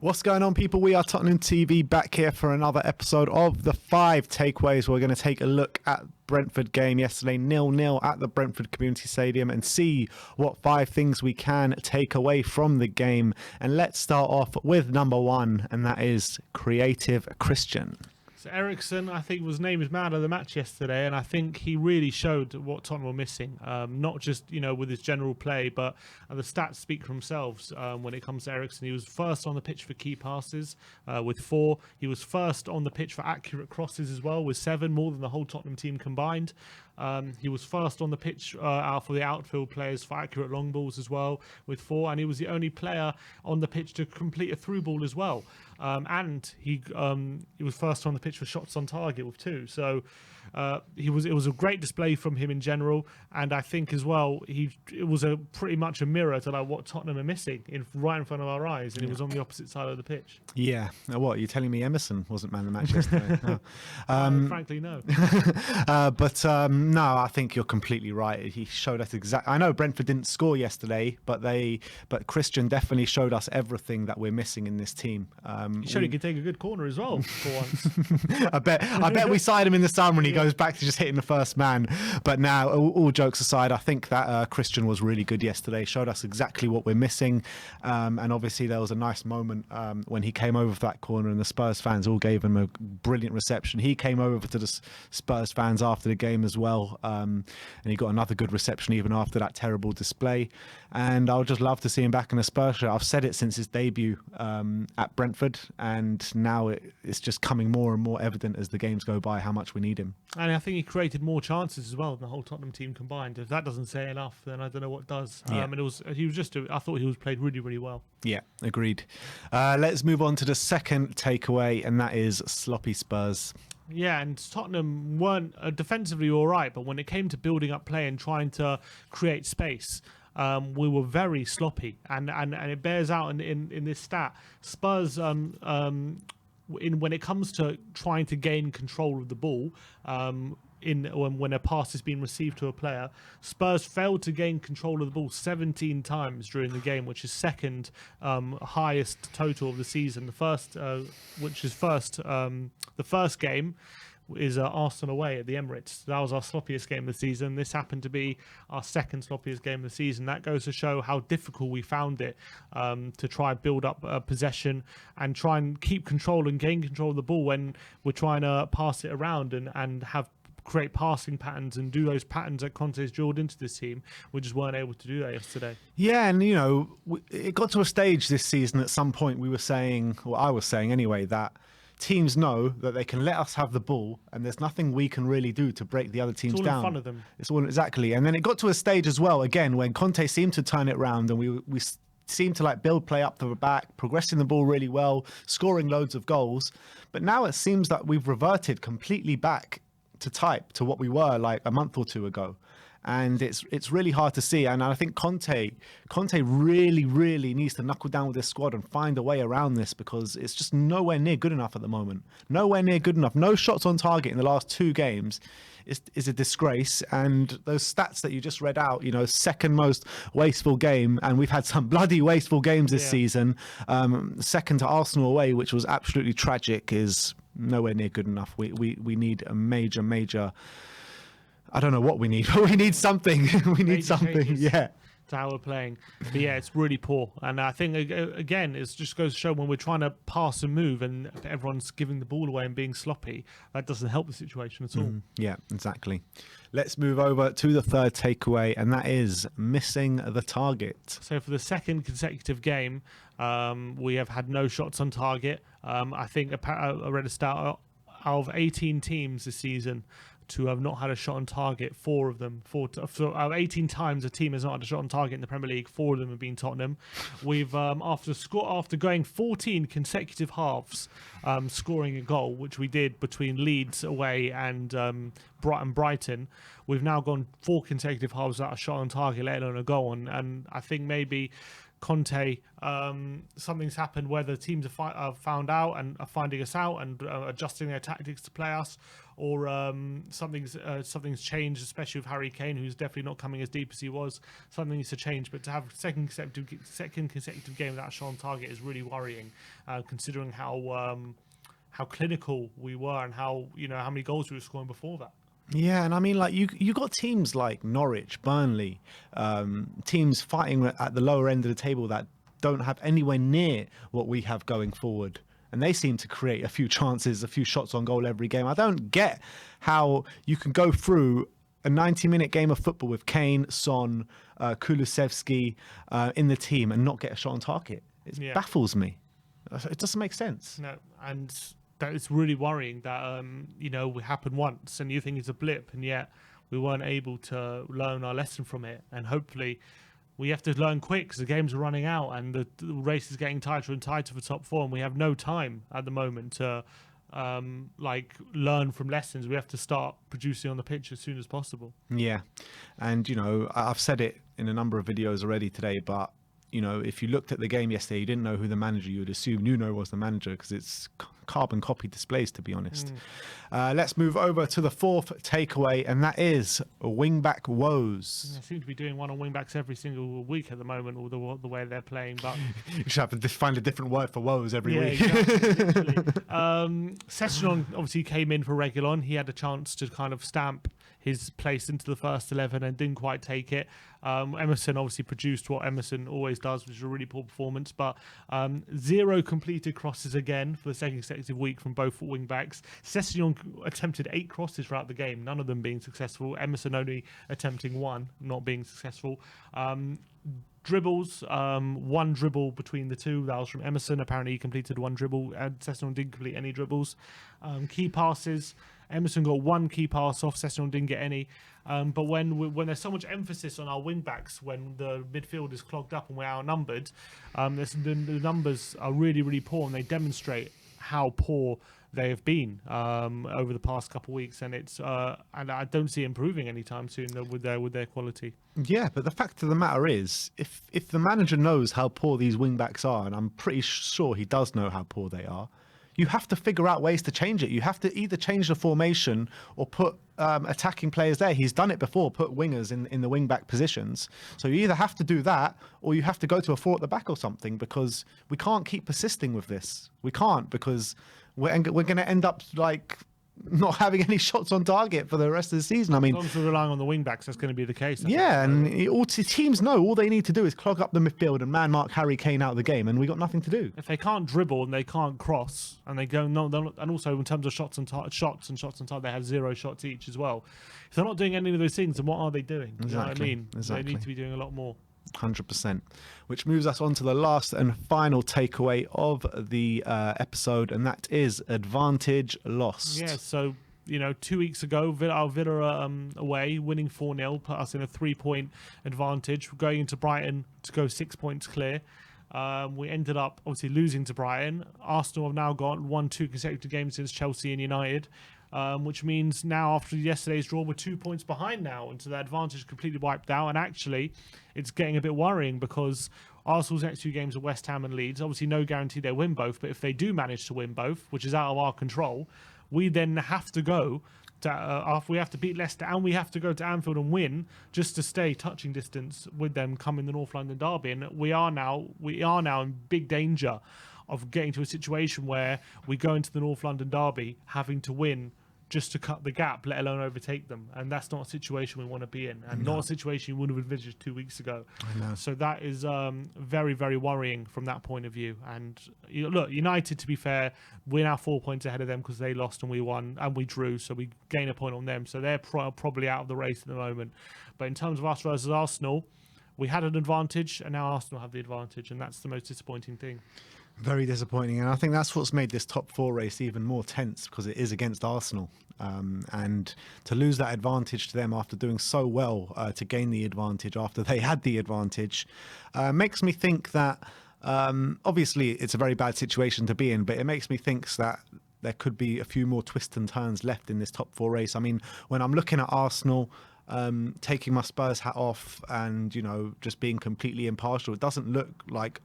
What's going on, people? We are Tottenham TV, back here for another episode of the 5 takeaways. We're going to take a look at Brentford game yesterday, 0-0 at the Brentford Community Stadium, and see what 5 things we can take away from the game. And let's start off with number 1, and that is creative Christian. So Eriksen, I think, was named as man of the match yesterday, and I think he really showed what Tottenham were missing. Not just with his general play, but the stats speak for themselves. When it comes to Eriksen, he was first on the pitch for key passes with 4. He was first on the pitch for accurate crosses as well with 7, more than the whole Tottenham team combined. He was first on the pitch for the outfield players for accurate long balls as well with 4, and he was the only player on the pitch to complete a through ball as well. And he was first on the pitch for shots on target with 2. So it was a great display from him in general, and I think as well it was pretty much a mirror to like what Tottenham are missing right in front of our eyes, and it was on the opposite side of the pitch. Yeah. Now what, you're telling me Emerson wasn't man of the match yesterday? No. Frankly, no. No, I think you're completely right. He showed us I know Brentford didn't score yesterday, but Christian definitely showed us everything that we're missing in this team. He showed he could take a good corner as well for once. I bet we side him in the sun when he goes back to just hitting the first man. But now, all jokes aside, I think that Christian was really good yesterday. Showed us exactly what we're missing, and obviously there was a nice moment when he came over for that corner, and the Spurs fans all gave him a brilliant reception. He came over to the Spurs fans after the game as well, and he got another good reception even after that terrible display. And I would just love to see him back in a Spurs shirt. I've said it since his debut at Brentford, and now it's just coming more and more evident as the games go by how much we need him. And I think he created more chances as well than the whole Tottenham team combined. If that doesn't say enough, then I don't know what does. Yeah. And I thought he was played really, really well. Yeah, agreed. Let's move on to the second takeaway, and that is sloppy Spurs. Yeah, and Tottenham weren't defensively all right, but when it came to building up play and trying to create space, we were very sloppy, and it bears out in this stat. Spurs, when it comes to trying to gain control of the ball, when a pass is being received to a player, Spurs failed to gain control of the ball 17 times during the game, which is second highest total of the season. The first game is Arsenal away at the Emirates. That was our sloppiest game of the season. This happened to be our second sloppiest game of the season. That goes to show how difficult we found it to try and build up possession and try and keep control and gain control of the ball when we're trying to pass it around and have create passing patterns and do those patterns that Conte's drilled into this team. We just weren't able to do that yesterday. Yeah, and it got to a stage this season at some point we were saying, or I was saying anyway, that teams know that they can let us have the ball and there's nothing we can really do to break the other teams down. It's all in front of them. It's all exactly. And then it got to a stage as well, again, when Conte seemed to turn it around and we seemed to like build play up to the back, progressing the ball really well, scoring loads of goals. But now it seems that we've reverted completely back to what we were like a month or 2 ago. And it's really hard to see. And I think Conte really needs to knuckle down with this squad and find a way around this, because it's just nowhere near good enough at the moment. Nowhere near good enough. No shots on target in the last 2 games is a disgrace. And those stats that you just read out, second most wasteful game, and we've had some bloody wasteful games this season. Second to Arsenal away, which was absolutely tragic, is nowhere near good enough. We need a major. I don't know what we need, but we need something. We need something, yeah. To how we're playing. But yeah, it's really poor. And I think, again, it just goes to show when we're trying to pass and move and everyone's giving the ball away and being sloppy, that doesn't help the situation at all. Yeah, exactly. Let's move over to the third takeaway, and that is missing the target. So for the second consecutive game, we have had no shots on target. I think I read a stat out of 18 teams this season to have not had a shot on target, 4 of them. 18 times a team has not had a shot on target in the Premier League, 4 of them have been Tottenham. We've after going 14 consecutive halves, scoring a goal, which we did between Leeds away and Brighton. We've now gone 4 consecutive halves without a shot on target, let alone a goal. And I think maybe Conte, something's happened where the teams have found out and are finding us out and adjusting their tactics to play us, or something's changed, especially with Harry Kane, who's definitely not coming as deep as he was. Something needs to change, but to have second consecutive game without a shot on target is really worrying, considering how clinical we were and how many goals we were scoring before that. Yeah, and I mean, like you got teams like Norwich, Burnley, teams fighting at the lower end of the table that don't have anywhere near what we have going forward, and they seem to create a few chances, a few shots on goal every game. I don't get how you can go through a 90-minute game of football with Kane, Son, Kulusevski in the team and not get a shot on target. It baffles me. It doesn't make sense. No, and that is really worrying that we happened once and you think it's a blip, and yet we weren't able to learn our lesson from it. And hopefully we have to learn quick, because the games are running out and the race is getting tighter and tighter for top four, and we have no time at the moment to learn from lessons. We have to start producing on the pitch as soon as possible. Yeah, and I've said it in a number of videos already today, but if you looked at the game yesterday, you didn't know who the manager, you would assume Nuno was the manager, because it's carbon copy displays, to be honest. Let's move over to the fourth takeaway, and that is wing-back woes. I seem to be doing one on wing-backs every single week at the moment, or the way they're playing. But you should have to find a different word for woes every week. Exactly. Session obviously came in for Reguilon. He had a chance to kind of stamp his place into the first 11 and didn't quite take it. Emerson obviously produced what Emerson always does, which is a really poor performance, but 0 completed crosses again for the second consecutive week from both wing backs. Sessignon attempted 8 crosses throughout the game, none of them being successful. Emerson only attempting 1, not being successful. Dribbles, 1 dribble between the two. That was from Emerson. Apparently he completed 1 dribble, and Sessignon didn't complete any dribbles. Key passes, Emerson got 1 key pass off, Sessignon didn't get any. But when there's so much emphasis on our wing backs, when the midfield is clogged up and we're outnumbered, the numbers are really, really poor, and they demonstrate how poor they have been over the past couple of weeks, and and I don't see it improving anytime soon with their quality. Yeah, but the fact of the matter is, if the manager knows how poor these wing backs are, and I'm pretty sure he does know how poor they are, you have to figure out ways to change it. You have to either change the formation or put attacking players there. He's done it before, put wingers in the wing-back positions. So you either have to do that, or you have to go to a 4 at the back or something, because we can't keep persisting with this. We can't, because we're going to end up not having any shots on target for the rest of the season. I mean, as long as we're relying on the wing backs, that's going to be the case. And teams know all they need to do is clog up the midfield and man mark Harry Kane out of the game, and we got nothing to do. If they can't dribble and they can't cross, and they go and also in terms of shots on target, they had 0 shots each as well. If they're not doing any of those things, then what are they doing? Exactly. You know what I mean? Exactly. They need to be doing a lot more. 100%. Which moves us on to the last and final takeaway of the episode, and that is advantage lost. Yeah, so 2 weeks ago, Villa away, winning 4-0, put us in a 3-point advantage. We're going into Brighton to go 6 points clear. We ended up obviously losing to Brighton. Arsenal have now won 2 consecutive games since Chelsea and United, which means now after yesterday's draw, we're 2 points behind now, and so the advantage is completely wiped out. And actually, it's getting a bit worrying, because Arsenal's next 2 games are West Ham and Leeds. Obviously, no guarantee they win both, but if they do manage to win both, which is out of our control, we then have to go to, we have to beat Leicester, and we have to go to Anfield and win just to stay touching distance with them come in the North London derby. And we are now in big danger of getting to a situation where we go into the North London derby having to win just to cut the gap, let alone overtake them. And that's not a situation we want to be in, and not a situation you would have envisaged 2 weeks ago. I know. So that is very, very worrying from that point of view. And look, United, to be fair, we're now 4 points ahead of them because they lost and we won, and we drew, so we gain a point on them. So they're probably out of the race at the moment. But in terms of us versus Arsenal, we had an advantage, and now Arsenal have the advantage, and that's the most disappointing thing. Very disappointing, and I think that's what's made this top 4 race even more tense, because it is against Arsenal, and to lose that advantage to them after doing so well to gain the advantage after they had the advantage makes me think that obviously it's a very bad situation to be in, but it makes me think that there could be a few more twists and turns left in this top 4 race. I mean, when I'm looking at Arsenal, taking my Spurs hat off and, you know, just being completely impartial, it doesn't look like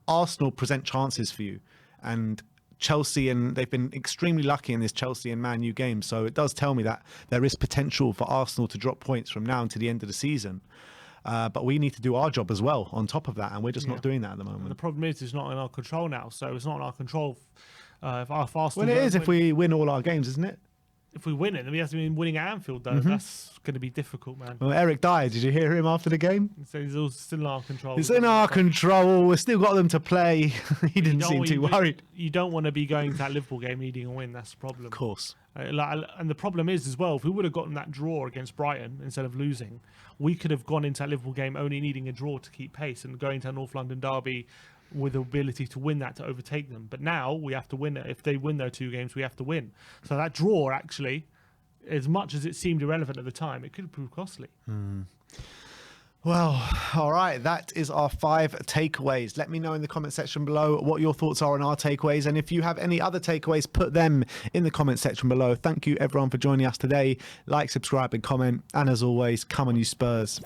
Arsenal present chances for you. And Chelsea, and they've been extremely lucky in this Chelsea and Man U game. So it does tell me that there is potential for Arsenal to drop points from now until the end of the season. But we need to do our job as well on top of that, and we're just not doing that at the moment. And the problem is it's not in our control now, so it's not in our control. If Arsenal Well, it is if we win all our games, isn't it? If we win it, then we have to be winning at Anfield, though. That's going to be difficult, man. Well, Eric Dyer, did you hear him after the game? So he's all still in our control. It's in our control. We've still got them to play. He didn't seem too worried. You don't want to be going to that Liverpool game needing a win. That's the problem. Of course. And the problem is as well, if we would have gotten that draw against Brighton instead of losing, we could have gone into that Liverpool game only needing a draw to keep pace and going to a North London derby with the ability to win that, to overtake them. But now we have to win it. If they win their 2 games, we have to win. So that draw, actually, as much as it seemed irrelevant at the time, it could prove costly. Well, all right, that is our 5 takeaways. Let me know in the comment section below what your thoughts are on our takeaways. And if you have any other takeaways, put them in the comment section below. Thank you, everyone, for joining us today. Like, subscribe, and comment. And as always, come on, you Spurs.